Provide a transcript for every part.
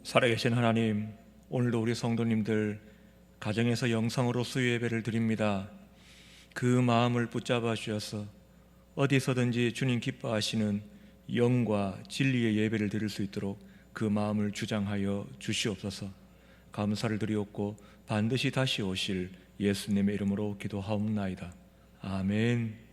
살아계신 하나님, 오늘도 우리 성도님들 가정에서 영성으로 수요 예배를 드립니다. 그 마음을 붙잡아 주셔서 어디서든지 주님 기뻐하시는 영과 진리의 예배를 드릴 수 있도록 그 마음을 주장하여 주시옵소서. 감사를 드리옵고 반드시 다시 오실 예수님의 이름으로 기도하옵나이다. 아멘.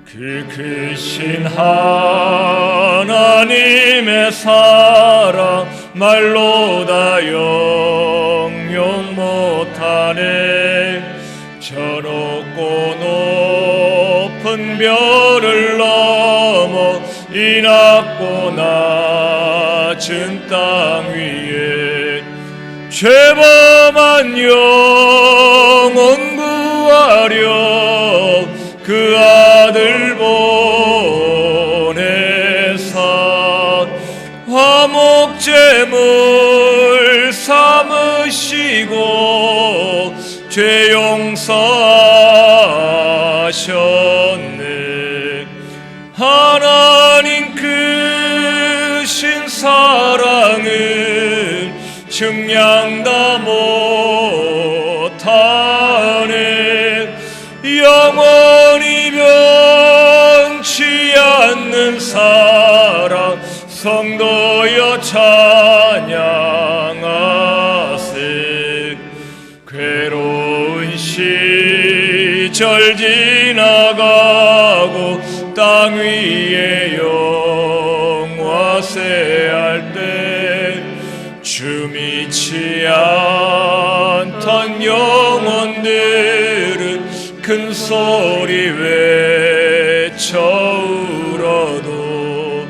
그 크신 하나님의 사랑 말로 다 영영 못하네. 저 높고 높은 별을 넘어 이 낮고 낮은 땅 위에 죄범한 영혼 구하려 그 아들 보내사 화목제물 삼으시고 죄 용서하셨네. 하나님 크신 사랑은 증량 다 못하네. 영원히 변치 않는 사랑 성도여 찬양하세. 괴로운 시절 지나가고 땅 위에 영화세할 때 주 믿지 않던 영혼들은 큰 소리 외쳐 울어도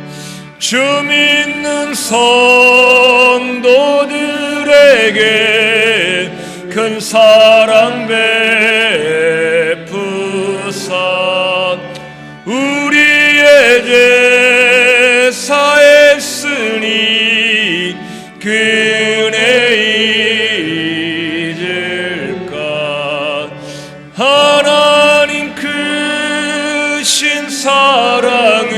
주 믿는 성도들에게 큰 사랑 베푸사 우리의 죄 사했으니 그 은혜 잊을까. 하나님 크신 사랑은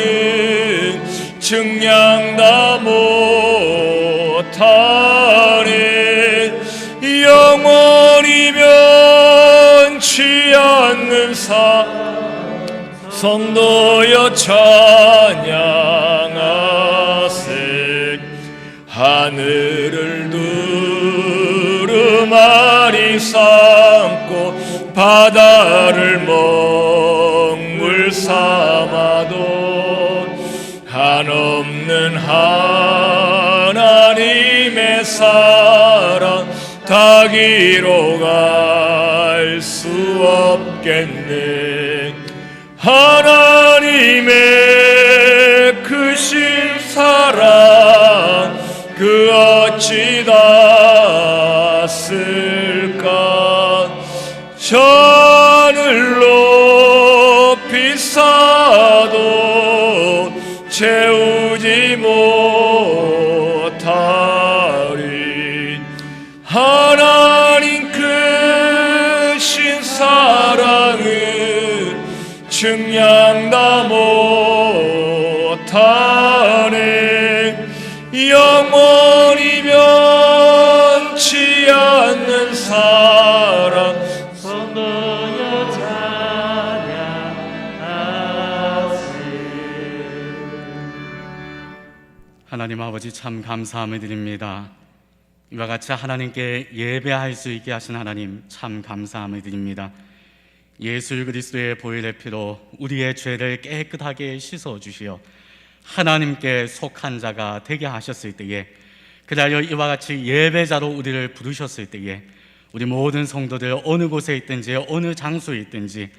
증량 다 못하네. 영원히 변치 않는 성도여 찬양하세. 하늘을 두루마리 삼고 바다를 먹물 삼아도 한없는 하나님의 사랑 다 기록할 수 없겠네. 하나님의 크신 사랑 그 어찌 닿았을까. 하늘 높이 쌓아도 채우지 못하리. 하나님 크신 사랑은 증량 다 못하네. 영원히 변치 않는 사랑 성도여 찬양하세. 하나님 아버지 참 감사함을 드립니다. 이와 같이 하나님께 예배할 수 있게 하신 하나님 참 감사함을 드립니다. 예수 그리스도의 보혈의 피로 우리의 죄를 깨끗하게 씻어주시어 하나님께 속한 자가 되게 하셨을 때에, 그리하여 이와 같이 예배자로 우리를 부르셨을 때에 우리 모든 성도들 어느 곳에 있든지 어느 장소에 있든지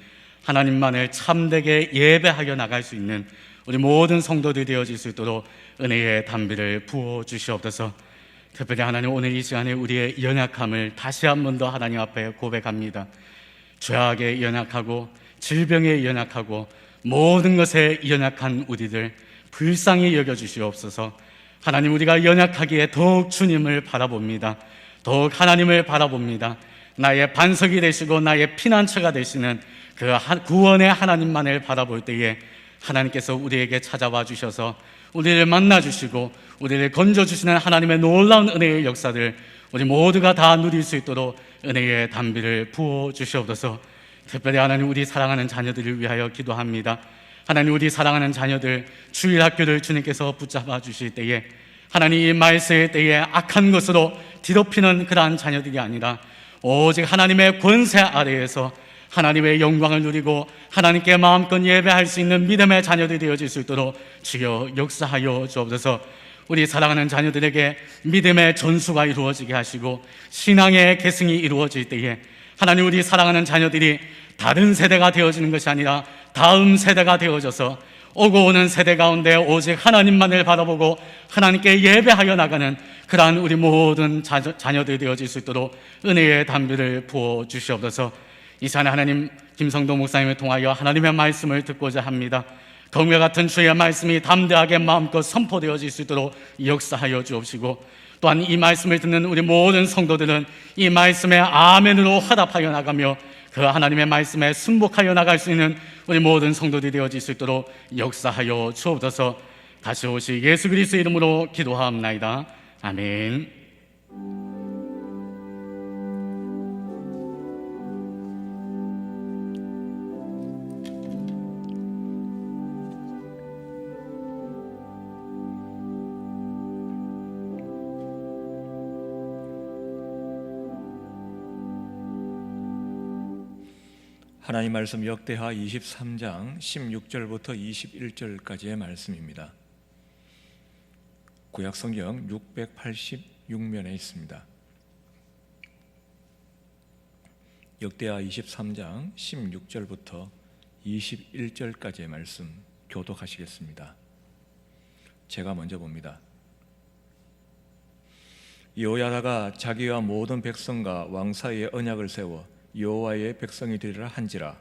하나님만을 참되게 예배하여 나갈 수 있는 우리 모든 성도들이 되어질 수 있도록 은혜의 담비를 부어주시옵소서. 특별히 하나님 오늘 이 시간에 우리의 연약함을 다시 한 번 더 하나님 앞에 고백합니다. 죄악에 연약하고 질병에 연약하고 모든 것에 연약한 우리들 불쌍히 여겨주시옵소서. 하나님, 우리가 연약하기에 더욱 주님을 바라봅니다. 더욱 하나님을 바라봅니다. 나의 반석이 되시고 나의 피난처가 되시는 그 구원의 하나님만을 바라볼 때에 하나님께서 우리에게 찾아와 주셔서 우리를 만나주시고 우리를 건져주시는 하나님의 놀라운 은혜의 역사를 우리 모두가 다 누릴 수 있도록 은혜의 담비를 부어주시옵소서. 특별히 하나님, 우리 사랑하는 자녀들을 위하여 기도합니다. 하나님, 우리 사랑하는 자녀들 주일학교를 주님께서 붙잡아 주실 때에 하나님, 이 말세의 때에 악한 것으로 뒤덮이는 그러한 자녀들이 아니라 오직 하나님의 권세 아래에서 하나님의 영광을 누리고 하나님께 마음껏 예배할 수 있는 믿음의 자녀들이 되어질 수 있도록 주여 역사하여 주옵소서. 우리 사랑하는 자녀들에게 믿음의 전수가 이루어지게 하시고 신앙의 계승이 이루어질 때에 하나님, 우리 사랑하는 자녀들이 다른 세대가 되어지는 것이 아니라 다음 세대가 되어져서 오고 오는 세대 가운데 오직 하나님만을 바라보고 하나님께 예배하여 나가는 그러한 우리 모든 자녀들이 되어질 수 있도록 은혜의 담비를 부어 주시옵소서. 이 시간에 하나님, 김성도 목사님을 통하여 하나님의 말씀을 듣고자 합니다. 검과 같은 주의 말씀이 담대하게 마음껏 선포되어질 수 있도록 역사하여 주옵시고, 또한 이 말씀을 듣는 우리 모든 성도들은 이 말씀에 아멘으로 화답하여 나가며 그 하나님의 말씀에 순복하여 나갈 수 있는 우리 모든 성도들이 되어질 수 있도록 역사하여 주옵소서. 다시 오실 예수 그리스도의 이름으로 기도하옵나이다. 아멘. 하나님 말씀 역대하 23장 16절부터 21절까지의 말씀입니다. 구약 성경 686면에 있습니다. 역대하 23장 16절부터 21절까지의 말씀 교독하시겠습니다. 제가 먼저 봅니다. 여호야다가 자기와 모든 백성과 왕 사이에 언약을 세워 여호와의 백성이 되리라 한지라.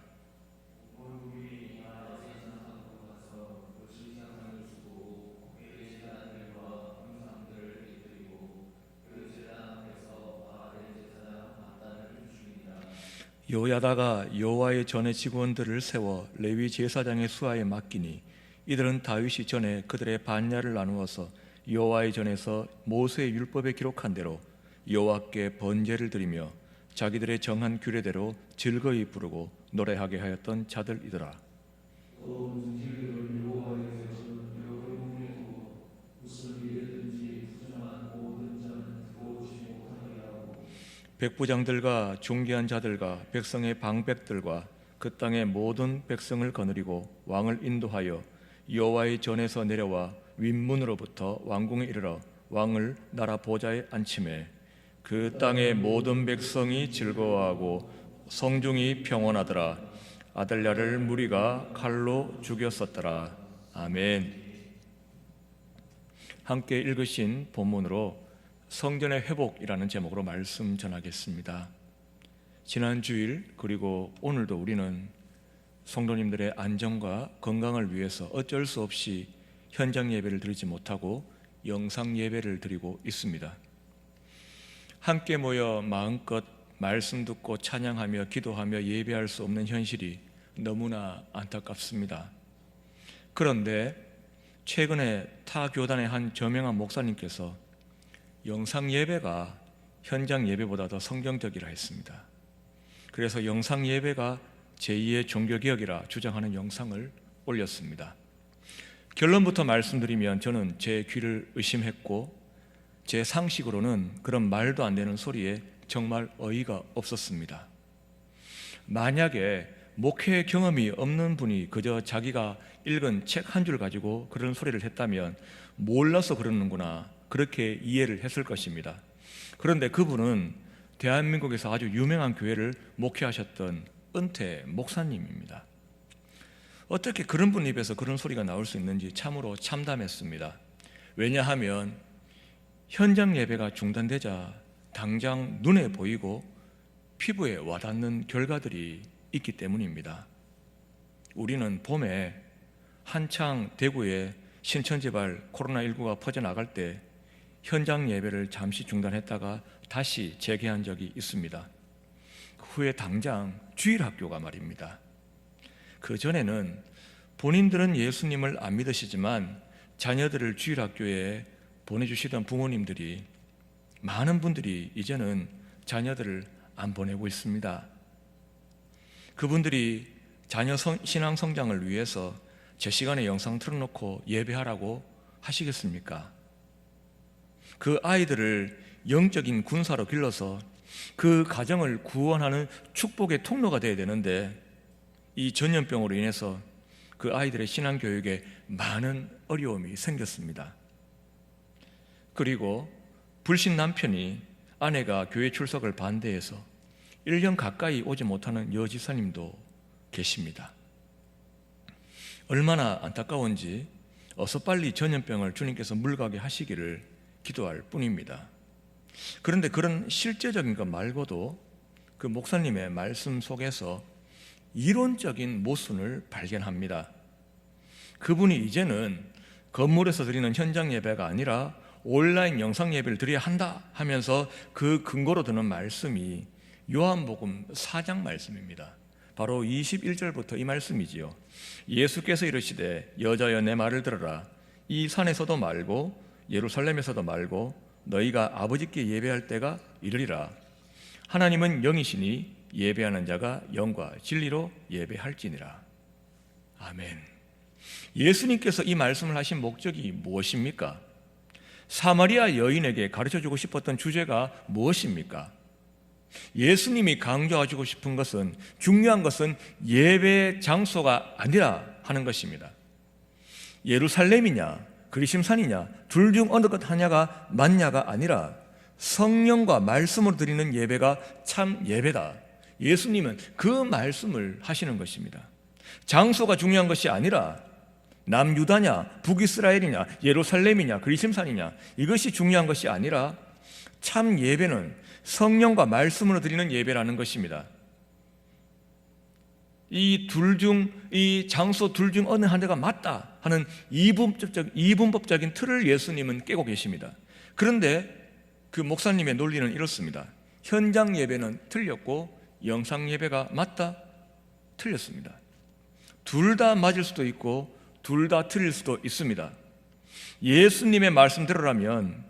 여호야다가 여호와의 전의 직원들을 세워 레위 제사장의 수하에 맡기니 이들은 다윗이 전에 그들의 반야를 나누어서 여호와의 전에서 모세의 율법에 기록한 대로 여호와께 번제를 드리며 자기들의 정한 규례대로 즐거이 부르고 노래하게 하였던 자들이더라. 백부장들과 중개한 자들과 백성의 방백들과 그 땅의 모든 백성을 거느리고 왕을 인도하여 여호와의 전에서 내려와 윗문으로부터 왕궁에 이르러 왕을 나라 보좌에 앉히매 그 땅의 모든 백성이 즐거워하고 성중이 평온하더라. 아달랴를 무리가 칼로 죽였었더라. 아멘. 함께 읽으신 본문으로 성전의 회복이라는 제목으로 말씀 전하겠습니다. 지난 주일 그리고 오늘도 우리는 성도님들의 안전과 건강을 위해서 어쩔 수 없이 현장 예배를 드리지 못하고 영상 예배를 드리고 있습니다. 함께 모여 마음껏 말씀 듣고 찬양하며 기도하며 예배할 수 없는 현실이 너무나 안타깝습니다. 그런데 최근에 타 교단의 한 저명한 목사님께서 영상 예배가 현장 예배보다 더 성경적이라 했습니다. 그래서 영상 예배가 제2의 종교개혁이라 주장하는 영상을 올렸습니다. 결론부터 말씀드리면 저는 제 귀를 의심했고 제 상식으로는 그런 말도 안 되는 소리에 정말 어이가 없었습니다. 만약에 목회 경험이 없는 분이 그저 자기가 읽은 책 한 줄 가지고 그런 소리를 했다면 몰라서 그러는구나 그렇게 이해를 했을 것입니다. 그런데 그분은 대한민국에서 아주 유명한 교회를 목회하셨던 은퇴 목사님입니다. 어떻게 그런 분 입에서 그런 소리가 나올 수 있는지 참으로 참담했습니다. 왜냐하면 현장 예배가 중단되자 당장 눈에 보이고 피부에 와닿는 결과들이 있기 때문입니다. 우리는 봄에 한창 대구에 신천지발 코로나19가 퍼져나갈 때 현장 예배를 잠시 중단했다가 다시 재개한 적이 있습니다. 그 후에 당장 주일학교가 말입니다. 그전에는 본인들은 예수님을 안 믿으시지만 자녀들을 주일학교에 보내주시던 부모님들이, 많은 분들이 이제는 자녀들을 안 보내고 있습니다. 그분들이 자녀 신앙 성장을 위해서 제 시간에 영상 틀어놓고 예배하라고 하시겠습니까? 그 아이들을 영적인 군사로 길러서 그 가정을 구원하는 축복의 통로가 되어야 되는데, 이 전염병으로 인해서 그 아이들의 신앙교육에 많은 어려움이 생겼습니다. 그리고 불신 남편이 아내가 교회 출석을 반대해서 1년 가까이 오지 못하는 여지사님도 계십니다. 얼마나 안타까운지 어서 빨리 전염병을 주님께서 물가게 하시기를 기도할 뿐입니다. 그런데 그런 실제적인 것 말고도 그 목사님의 말씀 속에서 이론적인 모순을 발견합니다. 그분이 이제는 건물에서 드리는 현장 예배가 아니라 온라인 영상 예배를 드려야 한다 하면서 그 근거로 드는 말씀이 요한복음 4장 말씀입니다. 바로 21절부터 이 말씀이지요. 예수께서 이르시되 여자여 내 말을 들어라. 이 산에서도 말고 예루살렘에서도 말고 너희가 아버지께 예배할 때가 이르리라. 하나님은 영이시니 예배하는 자가 영과 진리로 예배할지니라. 아멘. 예수님께서 이 말씀을 하신 목적이 무엇입니까? 사마리아 여인에게 가르쳐주고 싶었던 주제가 무엇입니까? 예수님이 강조하시고 싶은 것은, 중요한 것은 예배 장소가 아니라 하는 것입니다. 예루살렘이냐 그리심산이냐 둘 중 어느 것 하냐가 맞냐가 아니라 성령과 말씀으로 드리는 예배가 참 예배다. 예수님은 그 말씀을 하시는 것입니다. 장소가 중요한 것이 아니라 남유다냐 북이스라엘이냐 예루살렘이냐 그리심산이냐 이것이 중요한 것이 아니라 참 예배는 성령과 말씀으로 드리는 예배라는 것입니다. 이 장소 둘 중 어느 하나가 맞다 하는 이분법적인 틀을 예수님은 깨고 계십니다. 그런데 그 목사님의 논리는 이렇습니다. 현장 예배는 틀렸고 영상 예배가 맞다? 틀렸습니다. 둘 다 맞을 수도 있고 둘 다 틀릴 수도 있습니다. 예수님의 말씀대로라면,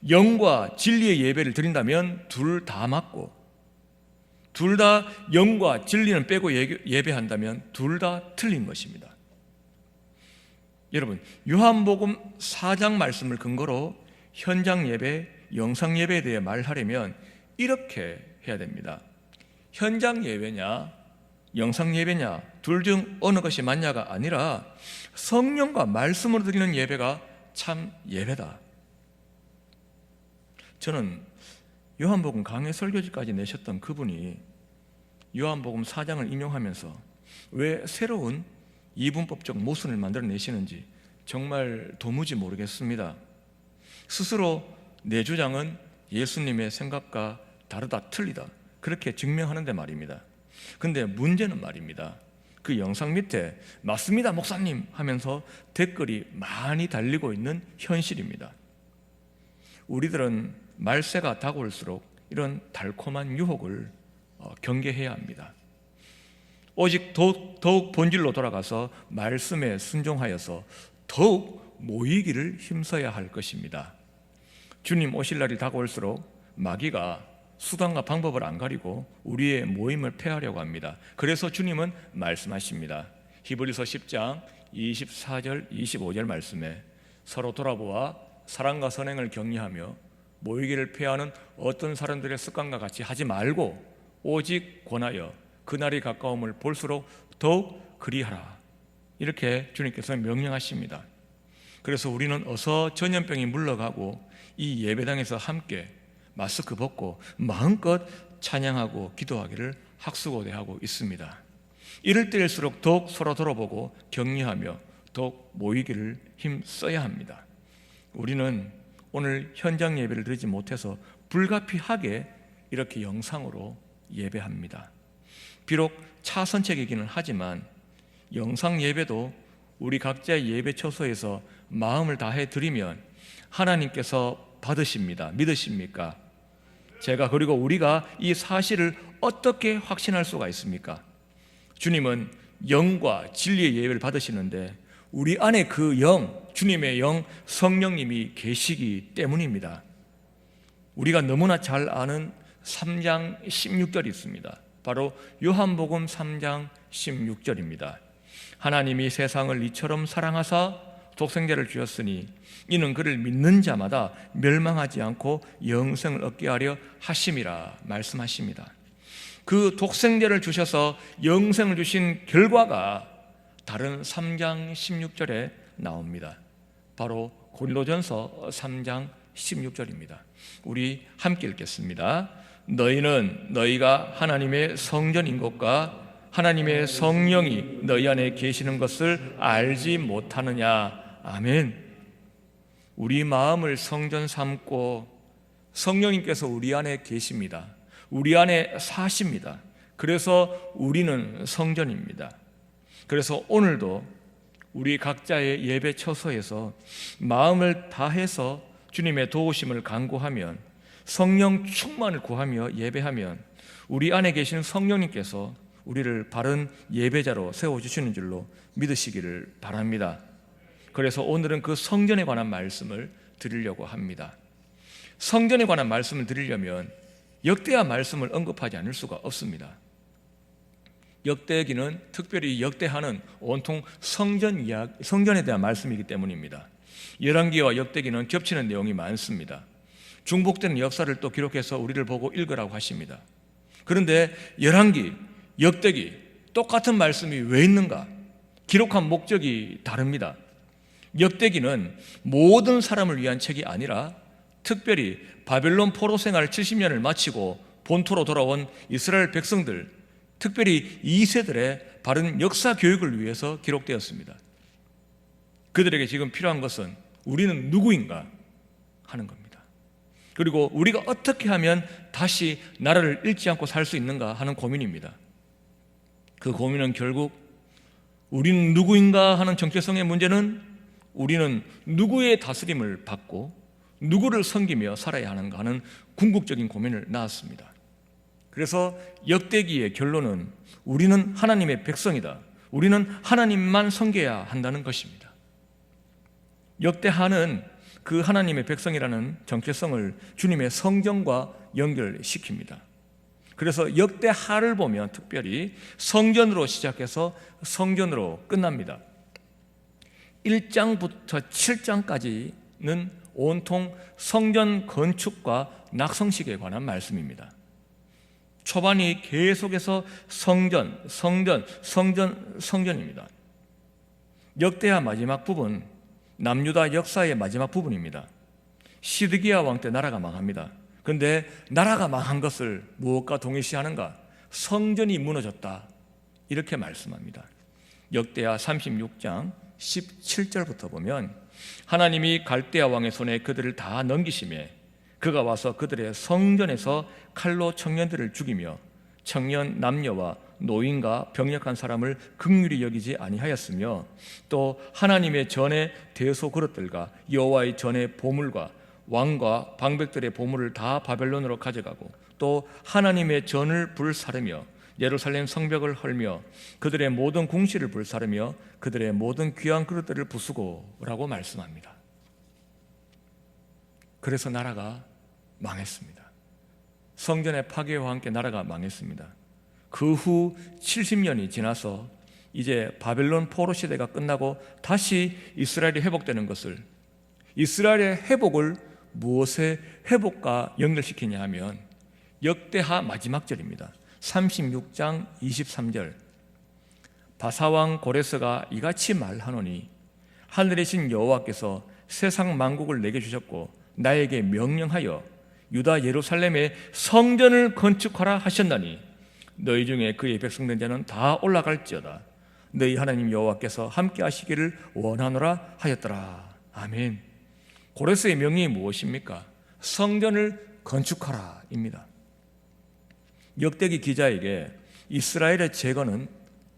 영과 진리의 예배를 드린다면 둘 다 맞고, 둘 다 영과 진리는 빼고 예배한다면 둘 다 틀린 것입니다. 여러분, 요한복음 4장 말씀을 근거로 현장 예배, 영상 예배에 대해 말하려면 이렇게 해야 됩니다. 현장 예배냐 영상 예배냐 둘 중 어느 것이 맞냐가 아니라 성령과 말씀으로 드리는 예배가 참 예배다. 저는 요한복음 강해 설교지까지 내셨던 그분이 요한복음 4장을 인용하면서 왜 새로운 이분법적 모순을 만들어내시는지 정말 도무지 모르겠습니다. 스스로 내 주장은 예수님의 생각과 다르다, 틀리다 그렇게 증명하는데 말입니다. 근데 문제는 말입니다, 그 영상 밑에 맞습니다 목사님 하면서 댓글이 많이 달리고 있는 현실입니다. 우리들은 말세가 다가올수록 이런 달콤한 유혹을 경계해야 합니다. 오직 더욱 본질로 돌아가서 말씀에 순종하여서 더욱 모이기를 힘써야 할 것입니다. 주님 오실 날이 다가올수록 마귀가 수단과 방법을 안 가리고 우리의 모임을 폐하려고 합니다. 그래서 주님은 말씀하십니다. 히브리서 10장 24절 25절 말씀에 서로 돌아보아 사랑과 선행을 격려하며 모이기를 폐하는 어떤 사람들의 습관과 같이 하지 말고 오직 권하여 그날이 가까움을 볼수록 더욱 그리하라. 이렇게 주님께서 명령하십니다. 그래서 우리는 어서 전염병이 물러가고 이 예배당에서 함께 마스크 벗고 마음껏 찬양하고 기도하기를 학수고대하고 있습니다. 이럴 때일수록 더욱 서로 돌아보고 격려하며 더욱 모이기를 힘써야 합니다. 우리는 오늘 현장 예배를 드리지 못해서 불가피하게 이렇게 영상으로 예배합니다. 비록 차선책이기는 하지만 영상 예배도 우리 각자의 예배 처소에서 마음을 다해 드리면 하나님께서 받으십니다. 믿으십니까? 그리고 우리가 이 사실을 어떻게 확신할 수가 있습니까? 주님은 영과 진리의 예배를 받으시는데 우리 안에 그 영, 주님의 영, 성령님이 계시기 때문입니다. 우리가 너무나 잘 아는 3장 16절이 있습니다. 바로 요한복음 3장 16절입니다. 하나님이 세상을 이처럼 사랑하사 독생자를 주셨으니 이는 그를 믿는 자마다 멸망하지 않고 영생을 얻게 하려 하심이라 말씀하십니다. 그 독생자를 주셔서 영생을 주신 결과가 다른 3장 16절에 나옵니다. 바로 고린도전서 3장 16절입니다. 우리 함께 읽겠습니다. 너희는 너희가 하나님의 성전인 것과 하나님의 성령이 너희 안에 계시는 것을 알지 못하느냐. 아멘. 우리 마음을 성전 삼고 성령님께서 우리 안에 계십니다. 우리 안에 사십니다. 그래서 우리는 성전입니다. 그래서 오늘도 우리 각자의 예배 처소에서 마음을 다해서 주님의 도우심을 간구하면, 성령 충만을 구하며 예배하면 우리 안에 계신 성령님께서 우리를 바른 예배자로 세워주시는 줄로 믿으시기를 바랍니다. 그래서 오늘은 그 성전에 관한 말씀을 드리려고 합니다. 성전에 관한 말씀을 드리려면 역대하 말씀을 언급하지 않을 수가 없습니다. 역대기는 특별히 역대하는 온통 성전에 대한 말씀이기 때문입니다. 열왕기와 역대기는 겹치는 내용이 많습니다. 중복되는 역사를 또 기록해서 우리를 보고 읽으라고 하십니다. 그런데 열왕기, 역대기 똑같은 말씀이 왜 있는가? 기록한 목적이 다릅니다. 역대기는 모든 사람을 위한 책이 아니라 특별히 바벨론 포로 생활 70년을 마치고 본토로 돌아온 이스라엘 백성들, 특별히 2세들의 바른 역사 교육을 위해서 기록되었습니다. 그들에게 지금 필요한 것은 우리는 누구인가 하는 겁니다. 그리고 우리가 어떻게 하면 다시 나라를 잃지 않고 살 수 있는가 하는 고민입니다. 그 고민은 결국 우리는 누구인가 하는 정체성의 문제는 우리는 누구의 다스림을 받고 누구를 섬기며 살아야 하는가 하는 궁극적인 고민을 낳았습니다. 그래서 역대기의 결론은 우리는 하나님의 백성이다. 우리는 하나님만 섬겨야 한다는 것입니다. 역대하는 그 하나님의 백성이라는 정체성을 주님의 성전과 연결시킵니다. 그래서 역대하를 보면 특별히 성전으로 시작해서 성전으로 끝납니다. 1장부터 7장까지는 온통 성전 건축과 낙성식에 관한 말씀입니다. 초반이 계속해서 성전입니다. 역대하 마지막 부분, 남유다 역사의 마지막 부분입니다. 시드기야 왕 때 나라가 망합니다. 그런데 나라가 망한 것을 무엇과 동일시하는가? 성전이 무너졌다, 이렇게 말씀합니다. 역대하 36장 17절부터 보면 하나님이 갈대아 왕의 손에 그들을 다 넘기시매 그가 와서 그들의 성전에서 칼로 청년들을 죽이며 청년 남녀와 노인과 병력한 사람을 긍휼히 여기지 아니하였으며 또 하나님의 전의 대소 그릇들과 여호와의 전의 보물과 왕과 방백들의 보물을 다 바벨론으로 가져가고 또 하나님의 전을 불사르며 예루살렘 성벽을 헐며 그들의 모든 궁시를 불사르며 그들의 모든 귀한 그릇들을 부수고라고 말씀합니다. 그래서 나라가 망했습니다. 성전의 파괴와 함께 나라가 망했습니다. 그 후 70년이 지나서 이제 바벨론 포로 시대가 끝나고 다시 이스라엘이 회복되는 것을, 이스라엘의 회복을 무엇의 회복과 연결시키냐 하면 역대하 마지막 절입니다. 36장 23절. 바사왕 고레스가 이같이 말하노니 하늘이신 여호와께서 세상 만국을 내게 주셨고 나에게 명령하여 유다 예루살렘에 성전을 건축하라 하셨나니 너희 중에 그의 백성된 자는 다 올라갈지어다. 너희 하나님 여호와께서 함께 하시기를 원하노라 하였더라. 아멘. 고레스의 명령이 무엇입니까? 성전을 건축하라 입니다. 역대기 기자에게 이스라엘의 재건은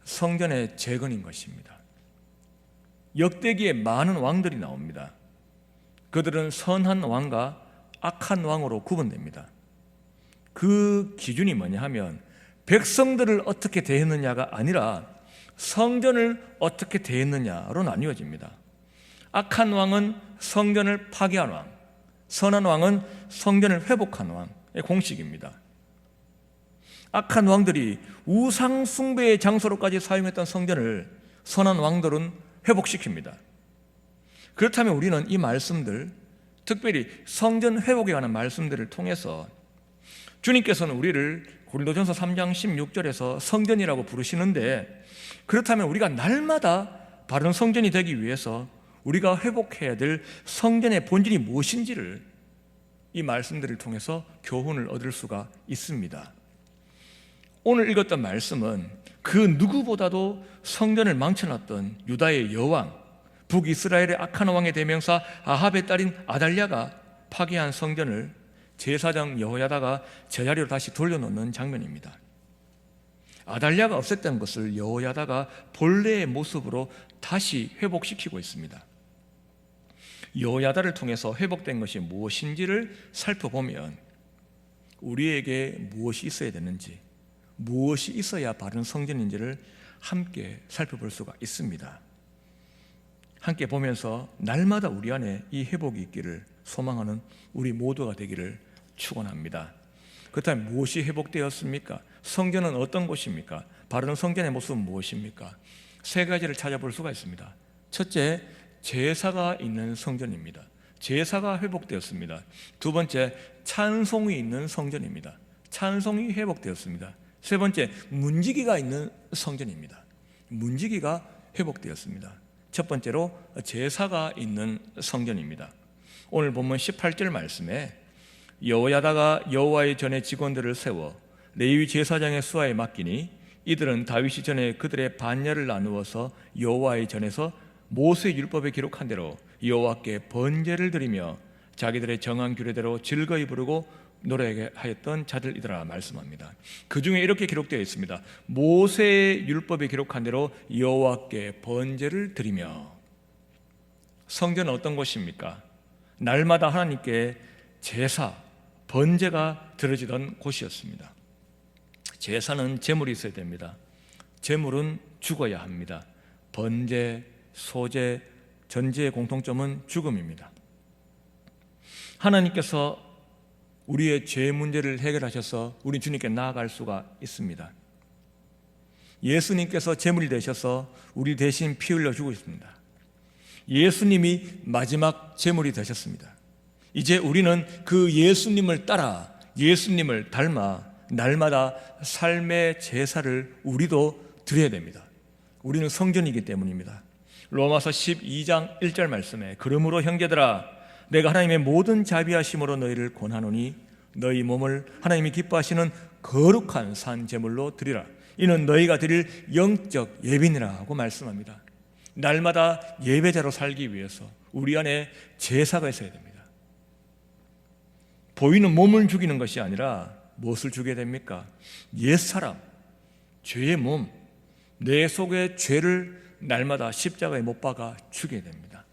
성전의 재건인 것입니다. 역대기에 많은 왕들이 나옵니다. 그들은 선한 왕과 악한 왕으로 구분됩니다. 그 기준이 뭐냐 하면 백성들을 어떻게 대했느냐가 아니라 성전을 어떻게 대했느냐로 나뉘어집니다. 악한 왕은 성전을 파괴한 왕, 선한 왕은 성전을 회복한 왕의 공식입니다. 악한 왕들이 우상 숭배의 장소로까지 사용했던 성전을 선한 왕들은 회복시킵니다. 그렇다면 우리는 이 말씀들, 특별히 성전 회복에 관한 말씀들을 통해서 주님께서는 우리를 고린도전서 3장 16절에서 성전이라고 부르시는데, 그렇다면 우리가 날마다 바른 성전이 되기 위해서 우리가 회복해야 될 성전의 본질이 무엇인지를 이 말씀들을 통해서 교훈을 얻을 수가 있습니다. 오늘 읽었던 말씀은 그 누구보다도 성전을 망쳐놨던 유다의 여왕, 북이스라엘의 악한 왕의 대명사 아합의 딸인 아달랴가 파괴한 성전을 제사장 여호야다가 제자리로 다시 돌려놓는 장면입니다. 아달랴가 없앴던 것을 여호야다가 본래의 모습으로 다시 회복시키고 있습니다. 여호야다를 통해서 회복된 것이 무엇인지를 살펴보면 우리에게 무엇이 있어야 되는지, 무엇이 있어야 바른 성전인지를 함께 살펴볼 수가 있습니다. 함께 보면서 날마다 우리 안에 이 회복이 있기를 소망하는 우리 모두가 되기를 축원합니다. 그렇다면 무엇이 회복되었습니까? 성전은 어떤 곳입니까? 바른 성전의 모습은 무엇입니까? 세 가지를 찾아볼 수가 있습니다. 첫째, 제사가 있는 성전입니다. 제사가 회복되었습니다. 두 번째, 찬송이 있는 성전입니다. 찬송이 회복되었습니다. 세 번째, 문지기가 있는 성전입니다. 문지기가 회복되었습니다. 첫 번째로 제사가 있는 성전입니다. 오늘 본문 18절 말씀에 여호야다가 여호와의 전에 직원들을 세워 레위 제사장의 수하에 맡기니 이들은 다윗이 전에 그들의 반열을 나누어서 여호와의 전에서 모세 율법에 기록한 대로 여호와께 번제를 드리며 자기들의 정한 규례대로 즐거이 부르고 노래하였던 자들이더라 말씀합니다. 그 중에 이렇게 기록되어 있습니다. 모세의 율법에 기록한 대로 여호와께 번제를 드리며. 성전은 어떤 곳입니까? 날마다 하나님께 제사, 번제가 드려지던 곳이었습니다. 제사는 제물이 있어야 됩니다. 제물은 죽어야 합니다. 번제, 소제, 전제의 공통점은 죽음입니다. 하나님께서 우리의 죄 문제를 해결하셔서 우리 주님께 나아갈 수가 있습니다. 예수님께서 제물이 되셔서 우리 대신 피 흘려 주고 있습니다. 예수님이 마지막 제물이 되셨습니다. 이제 우리는 그 예수님을 따라, 예수님을 닮아 날마다 삶의 제사를 우리도 드려야 됩니다. 우리는 성전이기 때문입니다. 로마서 12장 1절 말씀에 그러므로 형제들아 내가 하나님의 모든 자비하심으로 너희를 권하노니 너희 몸을 하나님이 기뻐하시는 거룩한 산 제물로 드리라. 이는 너희가 드릴 영적 예비니라고 말씀합니다. 날마다 예배자로 살기 위해서 우리 안에 제사가 있어야 됩니다. 보이는 몸을 죽이는 것이 아니라 무엇을 죽여야 됩니까? 옛사람, 죄의 몸, 내 속의 죄를 날마다 십자가에 못 박아 죽여야 됩니다.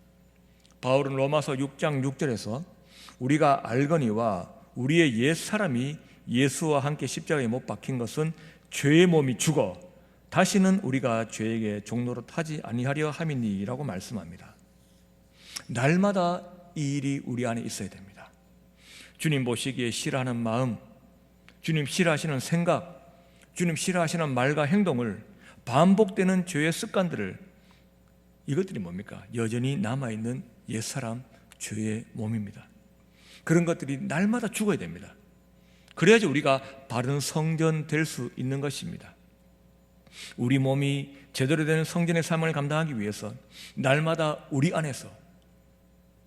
바울은 로마서 6장 6절에서 우리가 알거니와 우리의 옛사람이 예수와 함께 십자가에 못 박힌 것은 죄의 몸이 죽어 다시는 우리가 죄에게 종노릇 하지 아니하려 함이니라고 말씀합니다. 날마다 이 일이 우리 안에 있어야 됩니다. 주님 보시기에 싫어하는 마음, 주님 싫어하시는 생각, 주님 싫어하시는 말과 행동을 반복되는 죄의 습관들을, 이것들이 뭡니까? 여전히 남아있는 옛사람 죄의 몸입니다. 그런 것들이 날마다 죽어야 됩니다. 그래야지 우리가 바른 성전 될 수 있는 것입니다. 우리 몸이 제대로 된 성전의 삶을 감당하기 위해서 날마다 우리 안에서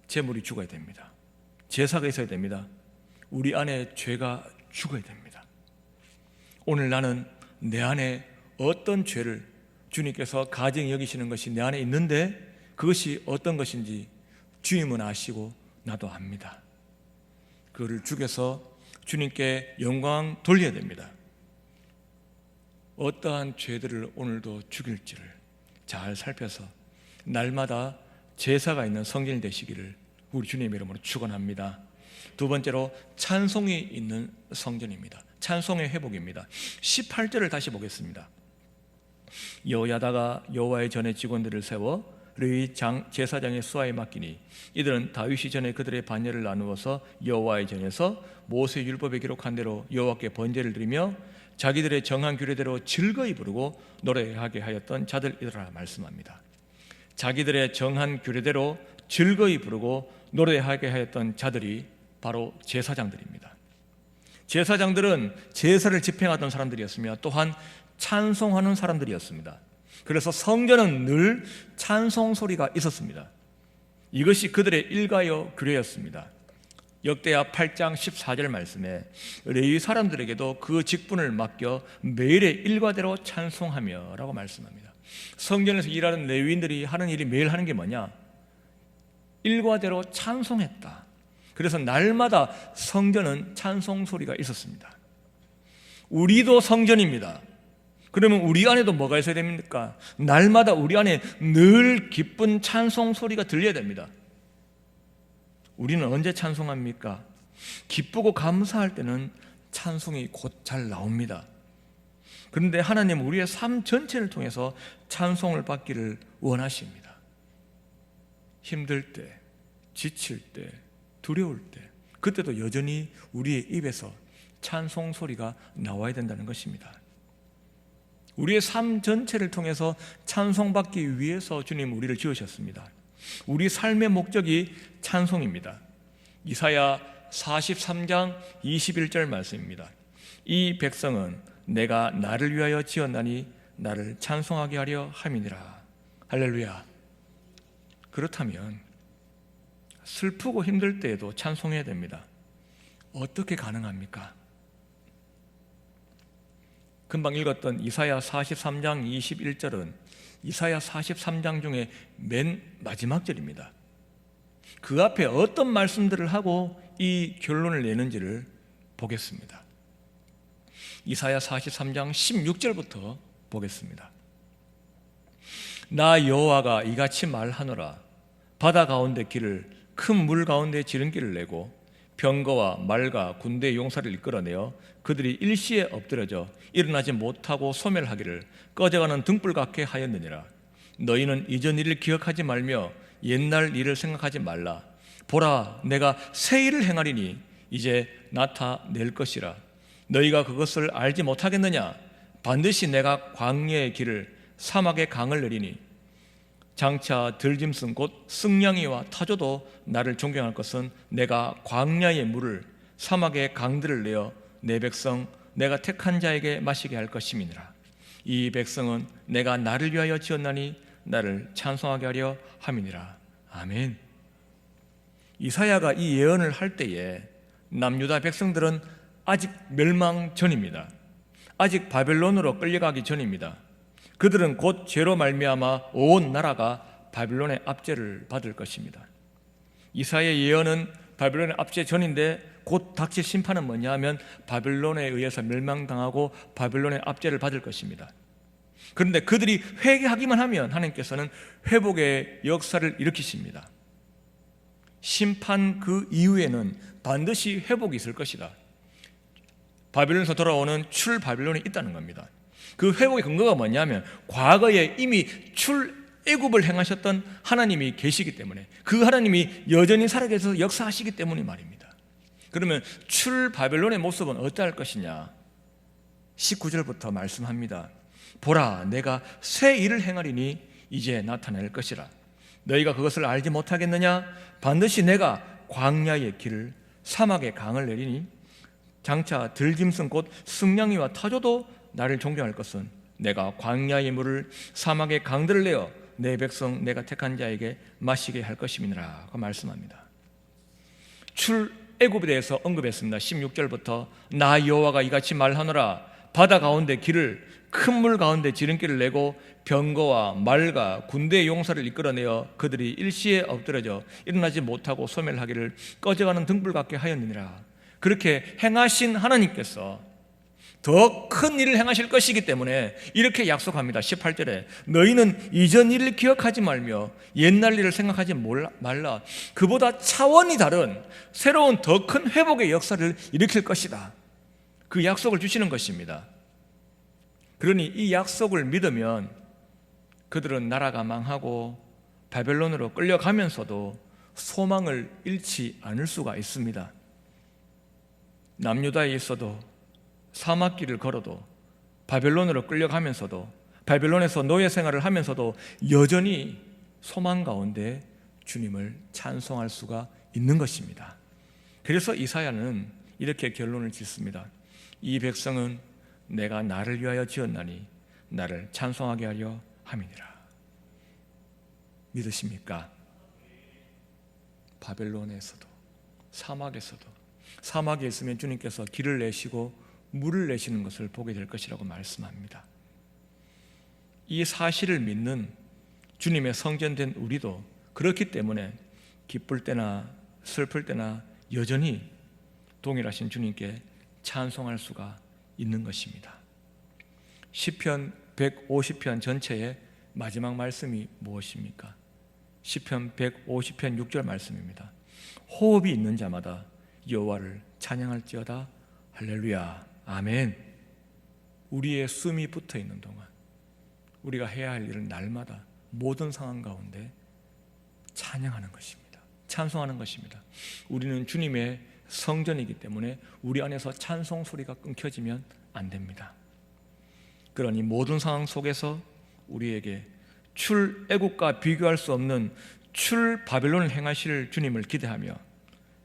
제물이 죽어야 됩니다. 제사가 있어야 됩니다. 우리 안에 죄가 죽어야 됩니다. 오늘 나는 내 안에 어떤 죄를 주님께서 가증히 여기시는 것이 내 안에 있는데 그것이 어떤 것인지 주님은 아시고 나도 압니다. 그거를 죽여서 주님께 영광 돌려야 됩니다. 어떠한 죄들을 오늘도 죽일지를 잘 살펴서 날마다 제사가 있는 성전이 되시기를 우리 주님 이름으로 축원합니다. 두 번째로 찬송이 있는 성전입니다. 찬송의 회복입니다. 18절을 다시 보겠습니다. 여호야다가 여호와의 전에 직원들을 세워 르위 제사장의 수하에 맡기니 이들은 다윗이 전에 그들의 반열을 나누어서 여호와의 전에서 모세 율법에 기록한 대로 여호와께 번제를 드리며 자기들의 정한 규례대로 즐거이 부르고 노래하게 하였던 자들이더라 말씀합니다. 자기들의 정한 규례대로 즐거이 부르고 노래하게 하였던 자들이 바로 제사장들입니다. 제사장들은 제사를 집행하던 사람들이었으며 또한 찬송하는 사람들이었습니다. 그래서 성전은 늘 찬송 소리가 있었습니다. 이것이 그들의 일가요 규례였습니다. 역대하 8장 14절 말씀에 레위 사람들에게도 그 직분을 맡겨 매일의 일과대로 찬송하며 라고 말씀합니다. 성전에서 일하는 레위인들이 하는 일이 매일 하는 게 뭐냐? 일과대로 찬송했다. 그래서 날마다 성전은 찬송 소리가 있었습니다. 우리도 성전입니다. 그러면 우리 안에도 뭐가 있어야 됩니까? 날마다 우리 안에 늘 기쁜 찬송 소리가 들려야 됩니다. 우리는 언제 찬송합니까? 기쁘고 감사할 때는 찬송이 곧 잘 나옵니다. 그런데 하나님은 우리의 삶 전체를 통해서 찬송을 받기를 원하십니다. 힘들 때, 지칠 때, 두려울 때, 그때도 여전히 우리의 입에서 찬송 소리가 나와야 된다는 것입니다. 우리의 삶 전체를 통해서 찬송받기 위해서 주님 우리를 지으셨습니다. 우리 삶의 목적이 찬송입니다. 이사야 43장 21절 말씀입니다. 이 백성은 내가 나를 위하여 지었나니 나를 찬송하게 하려 함이니라. 할렐루야. 그렇다면 슬프고 힘들 때에도 찬송해야 됩니다. 어떻게 가능합니까? 금방 읽었던 이사야 43장 21절은 이사야 43장 중에 맨 마지막 절입니다. 그 앞에 어떤 말씀들을 하고 이 결론을 내는지를 보겠습니다. 이사야 43장 16절부터 보겠습니다. 나 여호와가 이같이 말하노라. 바다 가운데 길을 큰 물 가운데 지름길을 내고 병거와 말과 군대의 용사를 이끌어내어 그들이 일시에 엎드려져 일어나지 못하고 소멸하기를 꺼져가는 등불 같게 하였느니라. 너희는 이전 일을 기억하지 말며 옛날 일을 생각하지 말라. 보라, 내가 새 일을 행하리니 이제 나타낼 것이라. 너희가 그것을 알지 못하겠느냐? 반드시 내가 광야의 길을 사막의 강을 내리니 장차 들짐승 곧 승냥이와 타조도 나를 존경할 것은 내가 광야의 물을 사막의 강들을 내어 내 백성 내가 택한 자에게 마시게 할 것임이니라. 이 백성은 내가 나를 위하여 지었나니 나를 찬송하게 하려 함이니라. 아멘. 이사야가 이 예언을 할 때에 남유다 백성들은 아직 멸망 전입니다. 아직 바벨론으로 끌려가기 전입니다. 그들은 곧 죄로 말미암아 온 나라가 바벨론의 압제를 받을 것입니다. 이사야의 예언은 바벨론의 압제 전인데 곧 닥칠 심판은 뭐냐 하면 바벨론에 의해서 멸망당하고 바벨론의 압제를 받을 것입니다. 그런데 그들이 회개하기만 하면 하나님께서는 회복의 역사를 일으키십니다. 심판 그 이후에는 반드시 회복이 있을 것이다. 바벨론에서 돌아오는 출바벨론이 있다는 겁니다. 그 회복의 근거가 뭐냐면 과거에 이미 출애굽을 행하셨던 하나님이 계시기 때문에 그 하나님이 여전히 살아계셔서 역사하시기 때문이 말입니다. 그러면 출바벨론의 모습은 어떠할 것이냐? 19절부터 말씀합니다. 보라, 내가 새 일을 행하리니 이제 나타낼 것이라. 너희가 그것을 알지 못하겠느냐? 반드시 내가 광야의 길을 사막의 강을 내리니 장차 들짐승 곧 승냥이와 타조도 나를 존경할 것은 내가 광야의 물을 사막의 강들을 내어 내 백성 내가 택한 자에게 마시게 할 것임이니라 그 말씀합니다. 출애굽에 대해서 언급했습니다. 16절부터 나 여호와가 이같이 말하노라. 바다 가운데 길을 큰 물 가운데 지름길을 내고 병거와 말과 군대의 용사를 이끌어내어 그들이 일시에 엎드려져 일어나지 못하고 소멸하기를 꺼져가는 등불 같게 하였느니라. 그렇게 행하신 하나님께서 더 큰 일을 행하실 것이기 때문에 이렇게 약속합니다. 18절에 너희는 이전 일을 기억하지 말며 옛날 일을 생각하지 말라. 그보다 차원이 다른 새로운 더 큰 회복의 역사를 일으킬 것이다. 그 약속을 주시는 것입니다. 그러니 이 약속을 믿으면 그들은 나라가 망하고 바벨론으로 끌려가면서도 소망을 잃지 않을 수가 있습니다. 남유다에 있어도 사막길을 걸어도 바벨론으로 끌려가면서도 바벨론에서 노예 생활을 하면서도 여전히 소망 가운데 주님을 찬송할 수가 있는 것입니다. 그래서 이사야는 이렇게 결론을 짓습니다. 이 백성은 내가 나를 위하여 지었나니 나를 찬송하게 하려 함이니라. 믿으십니까? 바벨론에서도 사막에서도 사막에 있으면 주님께서 길을 내시고 물을 내시는 것을 보게 될 것이라고 말씀합니다. 이 사실을 믿는 주님의 성전된 우리도 그렇기 때문에 기쁠 때나 슬플 때나 여전히 동일하신 주님께 찬송할 수가 있는 것입니다. 시편 150편 전체의 마지막 말씀이 무엇입니까? 시편 150편 6절 말씀입니다. 호흡이 있는 자마다 여호와를 찬양할지어다. 할렐루야. 아멘. 우리의 숨이 붙어 있는 동안 우리가 해야 할 일은 날마다 모든 상황 가운데 찬양하는 것입니다. 찬송하는 것입니다. 우리는 주님의 성전이기 때문에 우리 안에서 찬송 소리가 끊겨지면 안 됩니다. 그러니 모든 상황 속에서 우리에게 출애굽과 비교할 수 없는 출 바벨론을 행하실 주님을 기대하며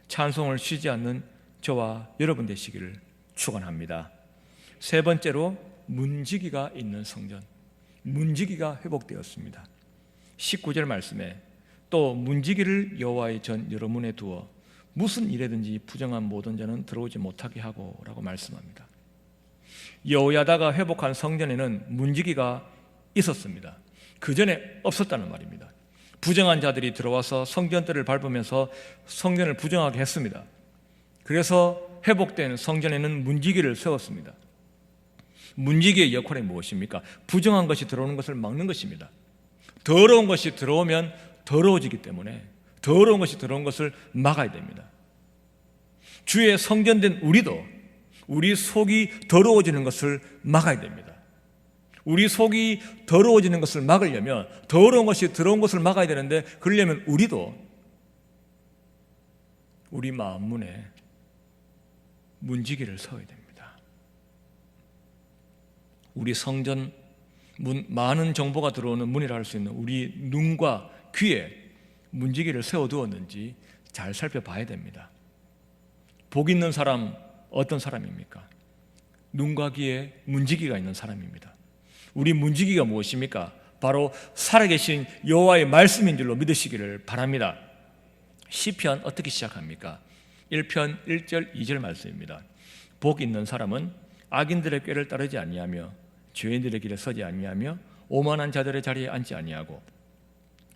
찬송을 쉬지 않는 저와 여러분 되시기를 축원합니다. 세 번째로 문지기가 있는 성전, 문지기가 회복되었습니다. 19절 말씀에 또 문지기를 여호와의 전 여러 문에 두어 무슨 일에든지 부정한 모든 자는 들어오지 못하게 하고 라고 말씀합니다. 여호야다가 회복한 성전에는 문지기가 있었습니다. 그 전에 없었다는 말입니다. 부정한 자들이 들어와서 성전들을 밟으면서 성전을 부정하게 했습니다. 그래서 회복된 성전에는 문지기를 세웠습니다. 문지기의 역할이 무엇입니까? 부정한 것이 들어오는 것을 막는 것입니다. 더러운 것이 들어오면 더러워지기 때문에 더러운 것이 들어온 것을 막아야 됩니다. 주의 성전된 우리도 우리 속이 더러워지는 것을 막아야 됩니다. 우리 속이 더러워지는 것을 막으려면 더러운 것이 들어온 것을 막아야 되는데 그러려면 우리도 우리 마음 문에 문지기를 세워야 됩니다. 우리 성전 문, 많은 정보가 들어오는 문이라 할 수 있는 우리 눈과 귀에 문지기를 세워두었는지 잘 살펴봐야 됩니다. 복 있는 사람 어떤 사람입니까? 눈과 귀에 문지기가 있는 사람입니다. 우리 문지기가 무엇입니까? 바로 살아계신 여호와의 말씀인 줄로 믿으시기를 바랍니다. 시편 어떻게 시작합니까? 1편 1절 2절 말씀입니다. 복 있는 사람은 악인들의 꾀를 따르지 아니하며 죄인들의 길에 서지 아니하며 오만한 자들의 자리에 앉지 아니하고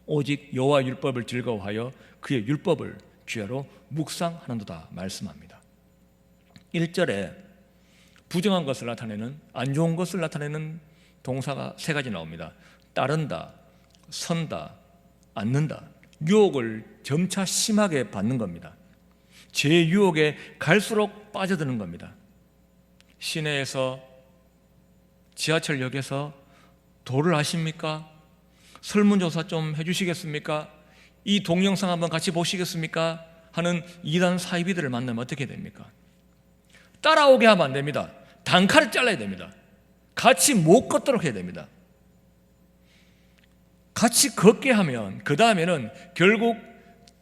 오직 여호와 율법을 즐거워하여 그의 율법을 주야로 묵상하는도다 말씀합니다. 1절에 부정한 것을 나타내는 안 좋은 것을 나타내는 동사가 세 가지 나옵니다. 따른다, 선다, 앉는다. 유혹을 점차 심하게 받는 겁니다. 제 유혹에 갈수록 빠져드는 겁니다. 시내에서 지하철역에서 도를 아십니까? 설문조사 좀 해주시겠습니까? 이 동영상 한번 같이 보시겠습니까? 하는 이단 사이비들을 만나면 어떻게 됩니까? 따라오게 하면 안 됩니다. 단칼을 잘라야 됩니다. 같이 못 걷도록 해야 됩니다. 같이 걷게 하면 그 다음에는 결국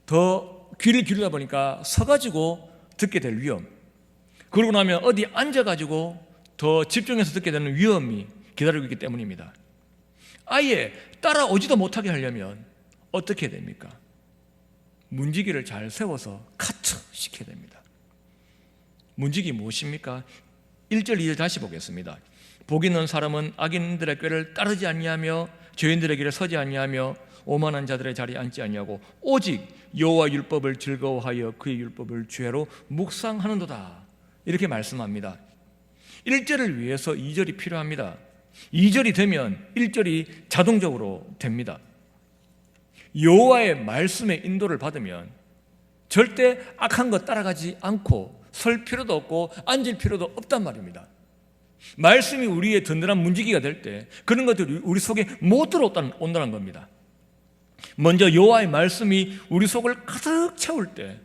더 귀를 기울이다 보니까 서가지고 듣게 될 위험, 그러고 나면 어디 앉아가지고 더 집중해서 듣게 되는 위험이 기다리고 있기 때문입니다. 아예 따라오지도 못하게 하려면 어떻게 됩니까? 문지기를 잘 세워서 카트 시켜야 됩니다. 문지기 무엇입니까? 1절 2절 다시 보겠습니다. 복 있는 사람은 악인들의 꾀를 따르지 아니하며 죄인들의 길에 서지 아니하며 오만한 자들의 자리에 앉지 아니하고 오직 여호와 율법을 즐거워하여 그의 율법을 주야로 묵상하는도다. 이렇게 말씀합니다. 1절을 위해서 2절이 필요합니다. 2절이 되면 1절이 자동적으로 됩니다. 여호와의 말씀의 인도를 받으면 절대 악한 것 따라가지 않고 설 필요도 없고 앉을 필요도 없단 말입니다. 말씀이 우리의 든든한 문지기가 될 때 그런 것들이 우리 속에 못 들어온다는 겁니다. 먼저 여호와의 말씀이 우리 속을 가득 채울 때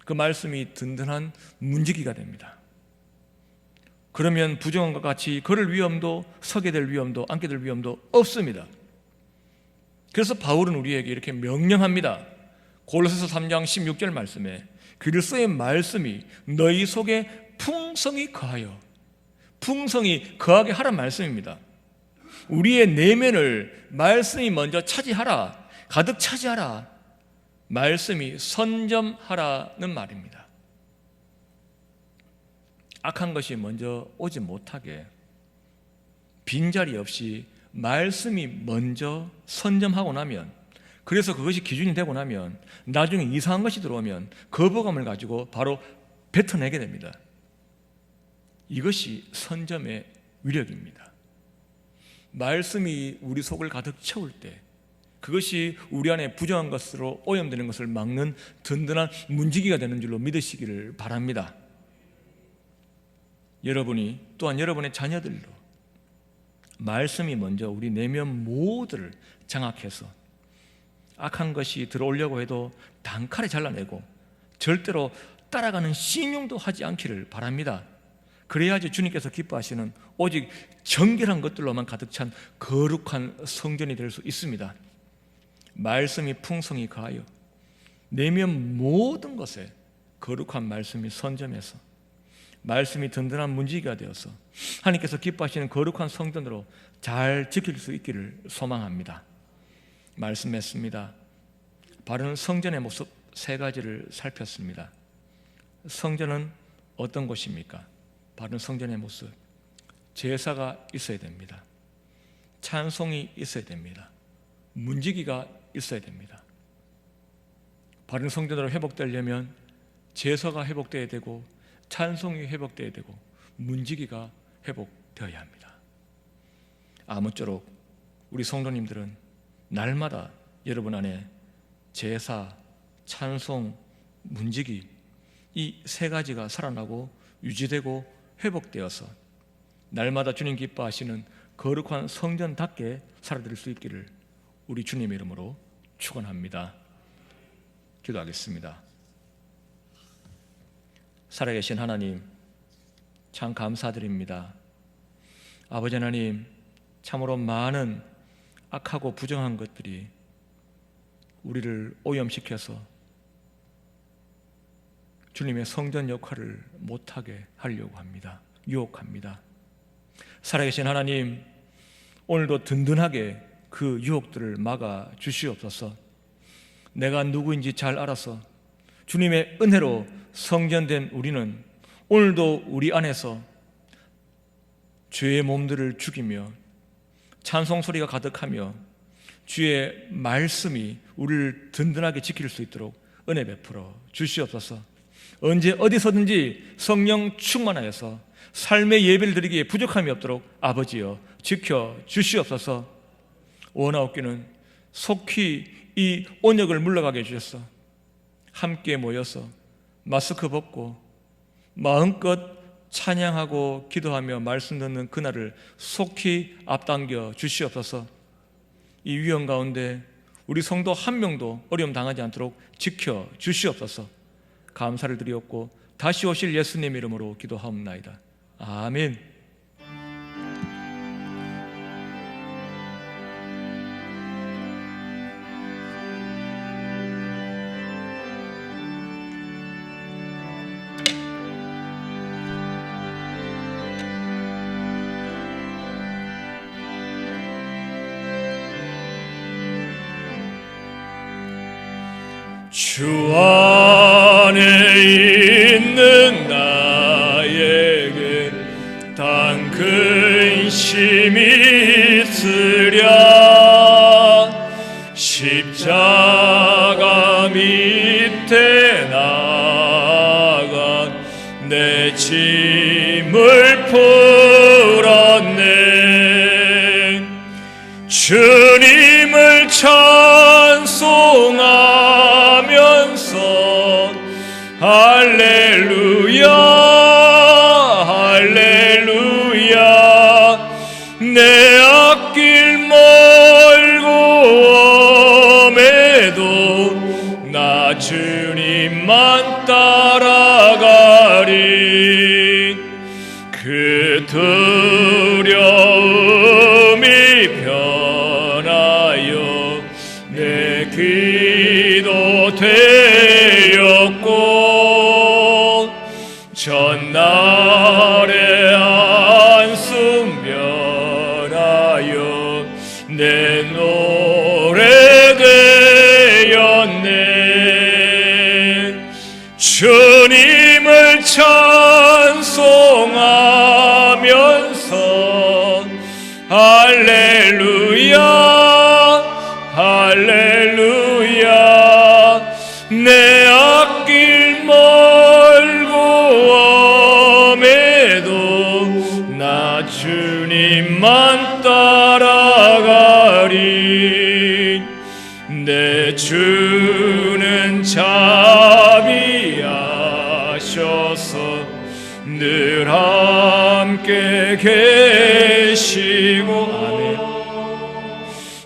그 말씀이 든든한 문지기가 됩니다. 그러면 부정한 것 같이 걸을 위험도, 서게 될 위험도, 앉게 될 위험도 없습니다. 그래서 바울은 우리에게 이렇게 명령합니다. 골로새서 3장 16절 말씀에 그리스도의 말씀이 너희 속에 풍성히 거하여, 풍성히 거하게 하란 말씀입니다. 우리의 내면을 말씀이 먼저 차지하라, 가득 차지하라, 말씀이 선점하라는 말입니다. 악한 것이 먼저 오지 못하게 빈자리 없이 말씀이 먼저 선점하고 나면, 그래서 그것이 기준이 되고 나면 나중에 이상한 것이 들어오면 거부감을 가지고 바로 뱉어내게 됩니다. 이것이 선점의 위력입니다. 말씀이 우리 속을 가득 채울 때 그것이 우리 안에 부정한 것으로 오염되는 것을 막는 든든한 문지기가 되는 줄로 믿으시기를 바랍니다. 여러분이 또한 여러분의 자녀들로 말씀이 먼저 우리 내면 모두를 장악해서 악한 것이 들어오려고 해도 단칼에 잘라내고 절대로 따라가는 신용도 하지 않기를 바랍니다. 그래야지 주님께서 기뻐하시는 오직 정결한 것들로만 가득 찬 거룩한 성전이 될 수 있습니다. 말씀이 풍성히 가하여 내면 모든 것에 거룩한 말씀이 선점해서 말씀이 든든한 문지기가 되어서 하나님께서 기뻐하시는 거룩한 성전으로 잘 지킬 수 있기를 소망합니다. 말씀했습니다. 바른 성전의 모습 3가지를 살폈습니다. 성전은 어떤 곳입니까? 바른 성전의 모습, 제사가 있어야 됩니다. 찬송이 있어야 됩니다. 문지기가 있어야 됩니다. 바른 성전으로 회복되려면 제사가 회복되어야 되고 찬송이 회복되어야 되고 문지기가 회복되어야 합니다. 아무쪼록 우리 성도님들은 날마다 여러분 안에 제사, 찬송, 문지기 이 3가지가 살아나고 유지되고 회복되어서 날마다 주님 기뻐하시는 거룩한 성전답게 살아드릴 수 있기를 우리 주님의 이름으로 축원합니다. 기도하겠습니다. 살아계신 하나님, 참 감사드립니다. 아버지 하나님, 참으로 많은 악하고 부정한 것들이 우리를 오염시켜서 주님의 성전 역할을 못하게 하려고 합니다. 유혹합니다. 살아계신 하나님, 오늘도 든든하게 그 유혹들을 막아 주시옵소서. 내가 누구인지 잘 알아서 주님의 은혜로 성전된 우리는 오늘도 우리 안에서 죄의 몸들을 죽이며 찬송 소리가 가득하며 주의 말씀이 우리를 든든하게 지킬 수 있도록 은혜 베풀어 주시옵소서. 언제 어디서든지 성령 충만하여서 삶의 예배를 드리기에 부족함이 없도록 아버지여 지켜 주시옵소서. 원하옵기는 속히 이 온역을 물러가게 해주셔서 함께 모여서 마스크 벗고 마음껏 찬양하고 기도하며 말씀 듣는 그날을 속히 앞당겨 주시옵소서. 이 위험 가운데 우리 성도 한 명도 어려움 당하지 않도록 지켜 주시옵소서. 감사를 드리옵고 다시 오실 예수님 이름으로 기도하옵나이다. 아멘. 주 안에 있는 나에게 단 근심이 있으랴. 십자가 밑에 나가 내 짐을 풀었네. 주님을 찬송하면서 할렐루야 할렐루야. 내 앞길 멀고 험해도 나 주님만 따라가리. 그 두려움이 변하여 내 기도 되었고 전날의 한숨 변하여 내 노래 되었네. 주님을 찬송하면서 할렐루야 할렐루야. 내 앞길 멀고 험해도 나 주님만 따라가리. 내 주는 자비하셔서 늘 함께 계시고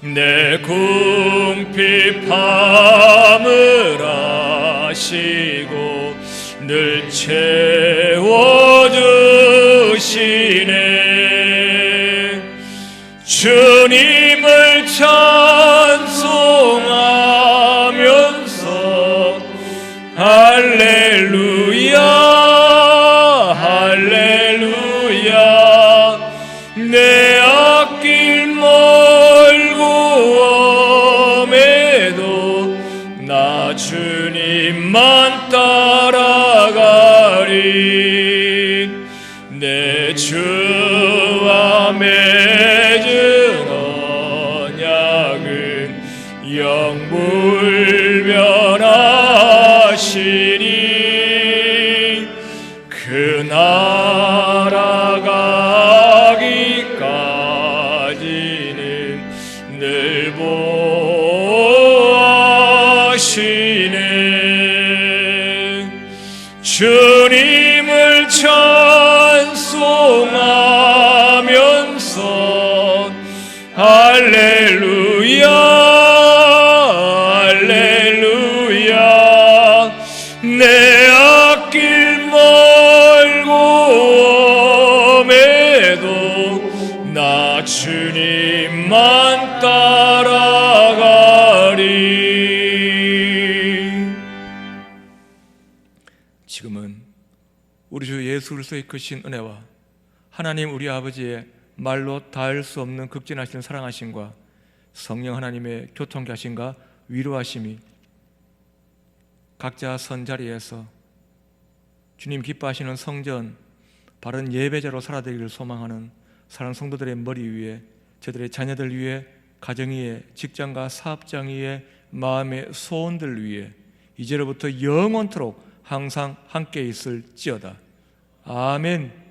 아멘. 내 궁핍함을 아시고 늘 채워주시네. 주님을 찬송하면서 할렐루야 할렐루야. 내 앞길 멀고 험해도 나 주님만 따라가리. 내 주와 맺은 언약은 영불변하시니 그 나라 가기까지는 늘 보호하시네. 주님을 찬송하면서 할렐루야 할렐루야. 내 앞길 멀고 험해도 나 주님만 따라가리. 지금은 우리 주 예수 그리스도의 크신 은혜와 하나님 우리 아버지의 말로 닿을 수 없는 극진하신 사랑하심과 성령 하나님의 교통하심과 위로하심이 각자 선 자리에서 주님 기뻐하시는 성전 바른 예배자로 살아되기를 소망하는 사랑하는 성도들의 머리 위에, 저들의 자녀들 위에, 가정 위에, 직장과 사업장 위에, 마음의 소원들 위에 이제로부터 영원토록 항상 함께 있을지어다. 아멘.